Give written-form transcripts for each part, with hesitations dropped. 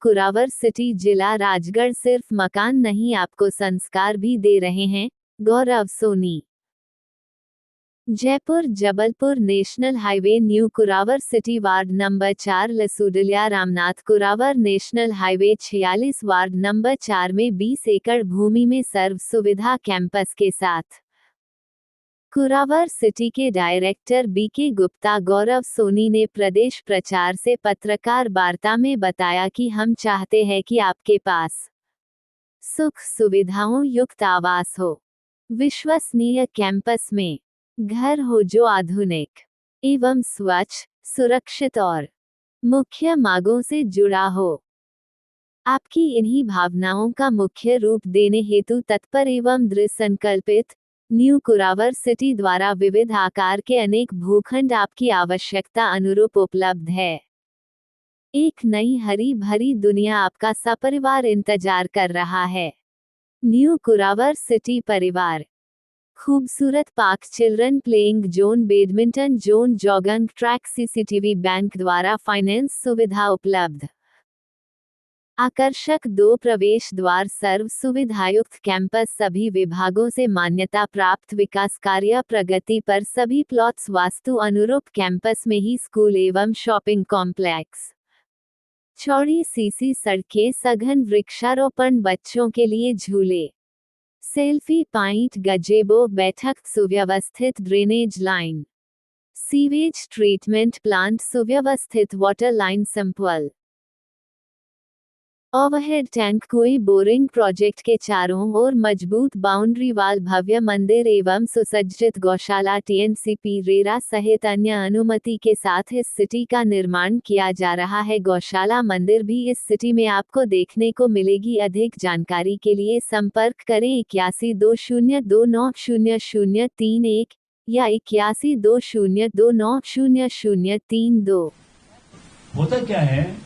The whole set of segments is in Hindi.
कुरावर सिटी जिला राजगढ़ सिर्फ मकान नहीं आपको संस्कार भी दे रहे हैं। Gaurav Soni. Jaipur Jabalpur national highway new Kurawar city ward number 4 Lasudliya Ramnath Kurawar national highway 46 ward number 4 में 20 एकड़ भूमि में सर्व सुविधा कैंपस के साथ कुरावर सिटी के डायरेक्टर बीके गुप्ता गौरव सोनी ने प्रदेश प्रचार से पत्रकार वार्ता में बताया कि हम चाहते हैं कि आपके पास सुख सुविधाओं युक्त आवास हो, विश्वसनीय कैंपस में घर हो जो आधुनिक एवं स्वच्छ, सुरक्षित और मुख्य मांगों से जुड़ा हो। आपकी इन्हीं भावनाओं का मुख्य रूप देने हेतु तत्पर एवं दृढ़ संकल्पित न्यू कुरावर सिटी द्वारा विविध आकार के अनेक भूखंड आपकी आवश्यकता अनुरूप उपलब्ध है। एक नई हरी भरी दुनिया आपका सपरिवार इंतजार कर रहा है। न्यू कुरावर सिटी परिवार खूबसूरत park, children playing zone, badminton zone, jogging track, CCTV bank द्वारा फाइनेंस सुविधा उपलब्ध, आकर्षक 2 प्रवेश द्वार, सर्व सुविधायुक्त कैंपस, सभी विभागों से मान्यता प्राप्त, विकास कार्य प्रगति पर, सभी प्लॉट्स वास्तु अनुरूप, कैंपस में ही स्कूल एवं शॉपिंग कॉम्प्लेक्स, चौड़ी सीसी सड़कें, सघन वृक्षारोपण, बच्चों के लिए झूले, सेल्फी पॉइंट, गजेबो, बैठक, सुव्यवस्थित drainage line, sewage treatment plant, सुव्यवस्थित water line, simple overhead tank, कोई बोरिंग प्रोजेक्ट के चारों ओर मजबूत बाउंड्री वाल, भव्य मंदिर एवं सुसज्जित गौशाला, टीएनसीपी रेरा सहित अन्य अनुमति के साथ इस सिटी का निर्माण किया जा रहा है। गौशाला मंदिर भी इस सिटी में आपको देखने को मिलेगी। अधिक जानकारी के लिए संपर्क करें 8120290031 या 8120290032। होता क्या है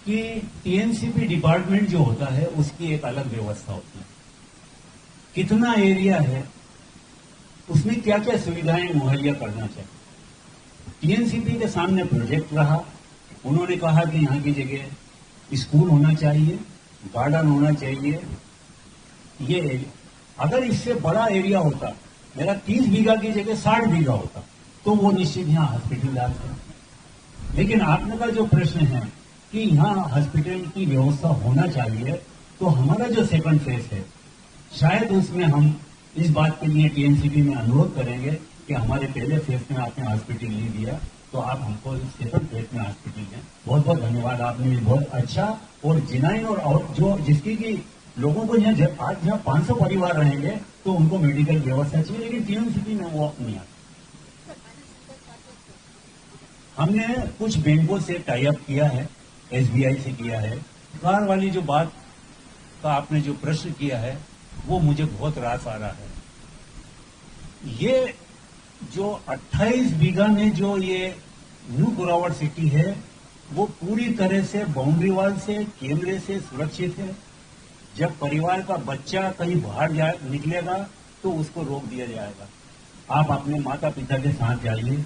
कि टीएनसीपी डिपार्टमेंट जो होता है उसकी एक अलग व्यवस्था होती है। कितना एरिया है, उसमें क्या क्या सुविधाएं मुहैया करना चाहिए। टीएनसीपी के सामने प्रोजेक्ट रहा, उन्होंने कहा कि यहाँ की जगह स्कूल होना चाहिए, गार्डन होना चाहिए। ये अगर इससे बड़ा एरिया होता, मेरा 30 बीघा की जगह 60 बीघा होता, तो वो निश्चित यहाँ हॉस्पिटल आता। लेकिन आपने का जो प्रश्न है कि यहाँ हॉस्पिटल की व्यवस्था होना चाहिए, तो हमारा जो सेकंड फेज है, शायद उसमें हम इस बात के लिए टीएनसीपी में अनुरोध करेंगे कि हमारे पहले फेज में आपने हॉस्पिटल ले दिया, तो आप हमको इस सेकंड फेज में हॉस्पिटल दें। बहुत बहुत धन्यवाद, आपने बहुत अच्छा और जिनाइन और जो जिसकी की लोगों को यहाँ आज यहाँ 500 परिवार रहेंगे तो उनको मेडिकल व्यवस्था चाहिए, लेकिन टीएनसीपी में वो नहीं आता। हमने कुछ बैंकों से टाई अप किया है, एसबीआई से किया है। कार वाली जो बात का आपने जो प्रश्न किया है वो मुझे बहुत रास आ रहा है। ये जो 28 बीघा में जो ये न्यू कुरावर सिटी है वो पूरी तरह से बाउंड्री वाल से, कैमरे से सुरक्षित है। जब परिवार का बच्चा कहीं बाहर निकलेगा तो उसको रोक दिया जाएगा। आप अपने माता पिता के साथ जाइए,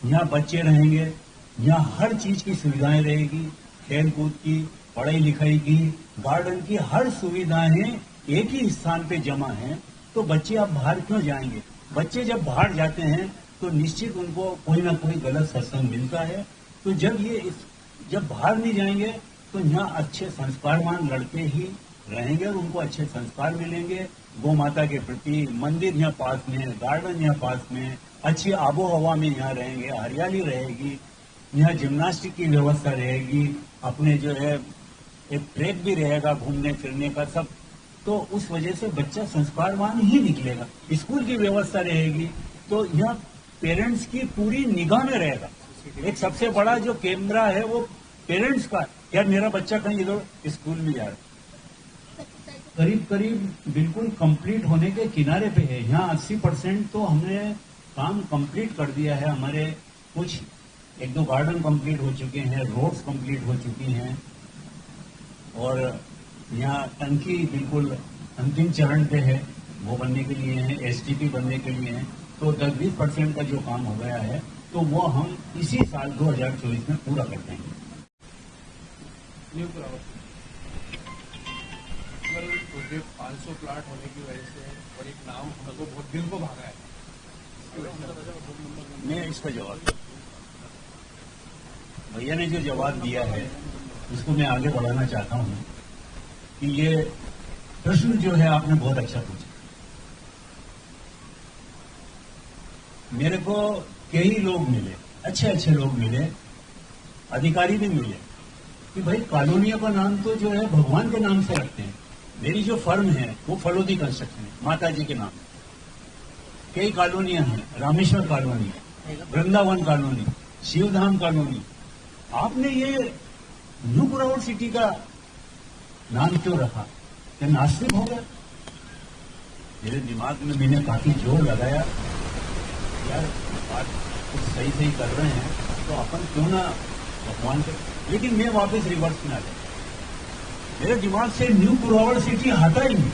यहाँ बच्चे रहेंगे, यहाँ हर चीज की सुविधाएं रहेगी, खेल कूद की, पढ़ाई लिखाई की, गार्डन की, हर सुविधाएं एक ही स्थान पे जमा हैं। तो बच्चे अब बाहर क्यों जाएंगे? बच्चे जब बाहर जाते हैं तो निश्चित उनको कोई ना कोई गलत सत्संग मिलता है। तो जब बाहर नहीं जाएंगे तो यहाँ अच्छे संस्कारवान लड़के ही रहेंगे और उनको अच्छे संस्कार मिलेंगे। गौ माता के प्रति मंदिर यहाँ पास में, गार्डन यहाँ पास में, अच्छी आबो हवा में यहाँ रहेंगे, हरियाली रहेगी, यहाँ जिम्नास्टिक की व्यवस्था रहेगी, अपने जो है एक ट्रैक भी रहेगा घूमने फिरने का सब। तो उस वजह से बच्चा संस्कारवान ही निकलेगा। स्कूल की व्यवस्था रहेगी तो यहाँ पेरेंट्स की पूरी निगाह में रहेगा। एक सबसे बड़ा जो कैमरा है वो पेरेंट्स का, यार मेरा बच्चा कहीं इधर स्कूल में जा रहा है। करीब करीब बिल्कुल कंप्लीट होने के किनारे पे है। यहाँ 80% तो हमने काम कंप्लीट कर दिया है। हमारे कुछ 1-2 गार्डन कंप्लीट हो चुके हैं, रोड्स कंप्लीट हो चुकी हैं और यहाँ टंकी बिल्कुल अंतिम चरण पे है, वो बनने के लिए है, एसटीपी बनने के लिए है। तो 10-20% का जो काम हो गया है तो वो हम इसी साल 2024 में पूरा कर देंगे। न्यू कुरावर प्रोजेक्ट 500 प्लाट होने की वजह से और एक नाम हमको बहुत दिल को भागा है। मैं इसका जवाब भैया ने जो जवाब दिया है उसको मैं आगे बढ़ाना चाहता हूं कि ये प्रश्न जो है आपने बहुत अच्छा पूछा। मेरे को कई लोग मिले, अच्छे अच्छे लोग मिले, अधिकारी भी मिले कि भाई कॉलोनियों का नाम तो जो है भगवान के नाम से रखते हैं। मेरी जो फर्म है वो फलोदी कंस्ट्रक्शन है, माता जी के नाम। कई कॉलोनियां हैं, Rameshwar colony, Vrindavan colony, Shivdham colony. आपने ये न्यू कुरावर सिटी का नाम क्यों रखा? क्या नास्तिक हो गया? मेरे दिमाग में मैंने काफी जोर लगाया, यार बात कुछ सही सही कर रहे हैं तो अपन क्यों ना भगवान के। लेकिन मैं वापस रिवर्स में आ गया, मेरे दिमाग से न्यू कुरावर सिटी हटा ही नहीं।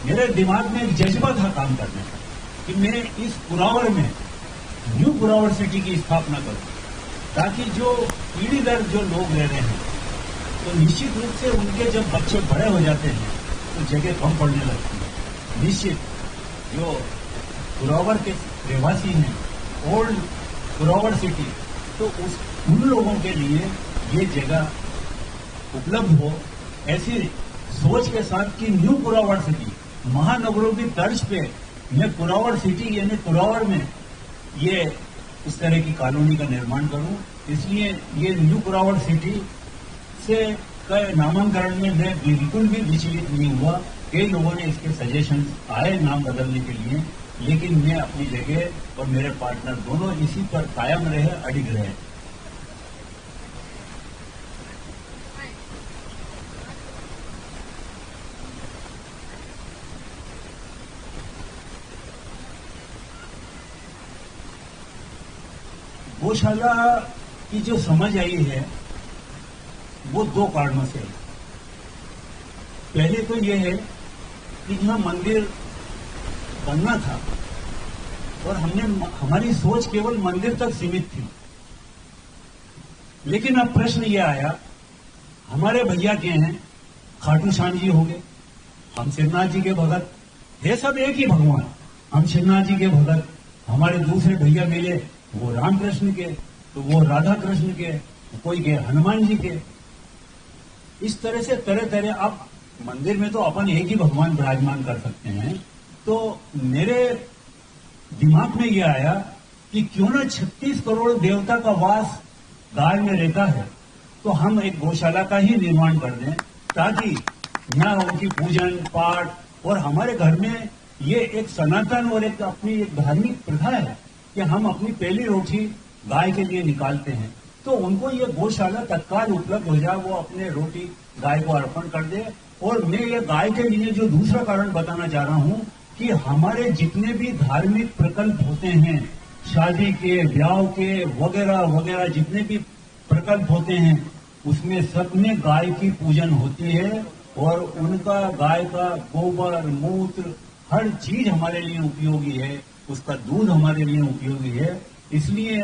मेरे दिमाग में एक जज्बा था काम करने का कि मैं इस कुरावर में न्यू कुरावर सिटी की स्थापना करूं, ताकि जो पीढ़ी दर जो लोग रह रहे हैं तो निश्चित रूप से उनके जब बच्चे बड़े हो जाते हैं तो जगह कम पड़ने लगती है। निश्चित जो कुरावर के रहवासी हैं, ओल्ड कुरावर सिटी, तो उन लोगों के लिए ये जगह उपलब्ध हो, ऐसी सोच के साथ कि न्यू कुरावर सिटी महानगरों की तर्ज पे मैं कुरावर सिटी यानी कुरावर में ये इस तरह की कॉलोनी का निर्माण करूं। इसलिए ये न्यू कुरावर सिटी से नामांकन में मैं बिल्कुल भी विचलित नहीं हुआ। कई लोगों ने इसके सजेशन आए नाम बदलने के लिए, लेकिन मैं अपनी जगह और मेरे पार्टनर दोनों इसी पर कायम रहे, अडिग रहे। गौशाला की जो समझ आई है वो दो कारणों से आई। पहले तो ये है कि जहां मंदिर बनना था और हमारी सोच केवल मंदिर तक सीमित थी, लेकिन अब प्रश्न ये आया, हमारे भैया के हैं खाटू श्याम जी हो गए, हम शिवनाथ जी के भगत, ये सब एक ही भगवान, हम शिवनाथ जी के भगत। हमारे दूसरे भैया मिले, वो रामकृष्ण के, तो वो राधा कृष्ण के, कोई के हनुमान जी के। इस तरह से तरह तरह, अब मंदिर में तो अपन एक ही भगवान विराजमान कर सकते हैं। तो मेरे दिमाग में यह आया कि क्यों ना 36 करोड़ देवता का वास गाय में रहता है, तो हम एक गौशाला का ही निर्माण कर दें, ताकि यहाँ उनकी पूजन पाठ, और हमारे घर में ये एक सनातन और एक अपनी एक धार्मिक प्रथा है कि हम अपनी पहली रोटी गाय के लिए निकालते हैं, तो उनको ये गौशाला तत्काल उपलब्ध हो जाए, वो अपने रोटी गाय को अर्पण कर दे। और मैं ये गाय के लिए जो दूसरा कारण बताना चाह रहा हूं कि हमारे जितने भी धार्मिक प्रकल्प होते हैं, शादी के, ब्याह के वगैरह वगैरह, जितने भी प्रकल्प होते हैं, उसमें सब में गाय की पूजन होती है, और उनका गाय का गोबर मूत्र हर चीज हमारे लिए उपयोगी है, उसका दूध हमारे लिए उपयोगी है। इसलिए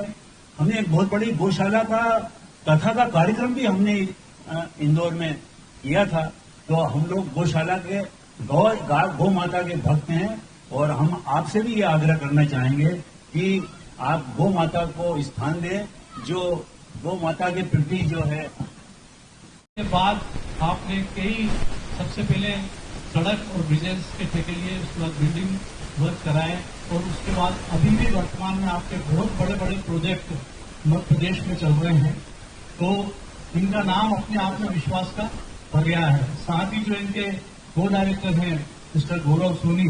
हमने एक बहुत बड़ी गौशाला का कथा का कार्यक्रम भी हमने इंदौर में किया था। तो हम लोग गौशाला के गौ माता के भक्त हैं, और हम आपसे भी ये आग्रह करना चाहेंगे कि आप गौ माता को स्थान दें, जो गौ माता के प्रति जो है। के बाद आपने कई, सबसे पहले सड़क और ब्रिजेस के ठेके लिए, उसके बाद बिल्डिंग वर्क कराए, और उसके बाद अभी भी वर्तमान में आपके बहुत बड़े बड़े प्रोजेक्ट मध्य प्रदेश में चल रहे हैं। तो इनका नाम अपने आप में विश्वास का भर गया है। साथ ही जो इनके को डायरेक्टर हैं मिस्टर गौरव सोनी,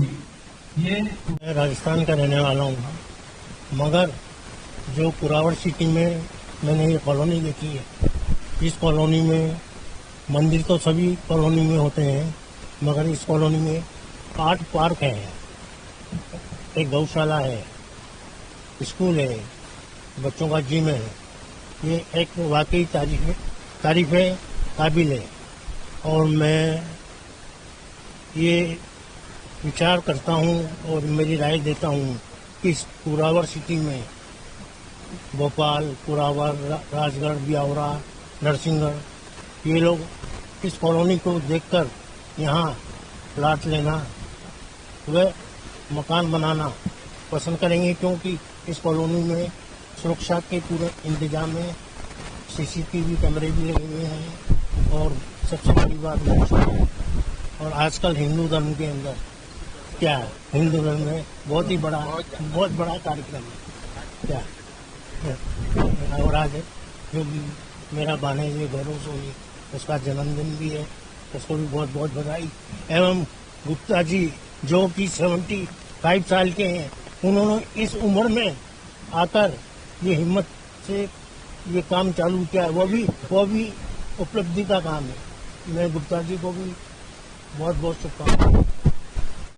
ये मैं राजस्थान का रहने वाला हूँ, मगर जो कुरावर सिटी में मैंने ये कॉलोनी देखी है, इस कॉलोनी में मंदिर तो सभी कॉलोनी में होते हैं, मगर इस कॉलोनी में 8 पार्क हैं, एक गौशाला है, स्कूल है, बच्चों का जिम है। ये एक वाकई तारीफ है, काबिल है। और मैं ये विचार करता हूँ और मेरी राय देता हूँ कि इस कुरावर सिटी में भोपाल, कुरावर, राजगढ़, ब्यावरा, नरसिंहगढ़ ये लोग इस कॉलोनी को देखकर यहाँ प्लाट लेना व मकान बनाना पसंद करेंगे, क्योंकि इस कॉलोनी में सुरक्षा के पूरे इंतजाम है, सीसीटीवी कैमरे भी लगे हुए हैं और सबसे बड़ी बात है, और आजकल हिंदू धर्म के अंदर क्या है, हिंदू धर्म में बहुत बड़ा कार्यक्रम है क्या है। और आज जो मेरा भाने ये गौरव सोनी, उसका जन्मदिन भी है, उसको भी बहुत बहुत बधाई। एवं गुप्ता जी जो कि 75 साल के हैं, उन्होंने इस उम्र में आकर ये हिम्मत से ये काम चालू किया है, वो भी उपलब्धि का काम है। मैं गुप्ता जी को भी बहुत बहुत शुभकामनाएं।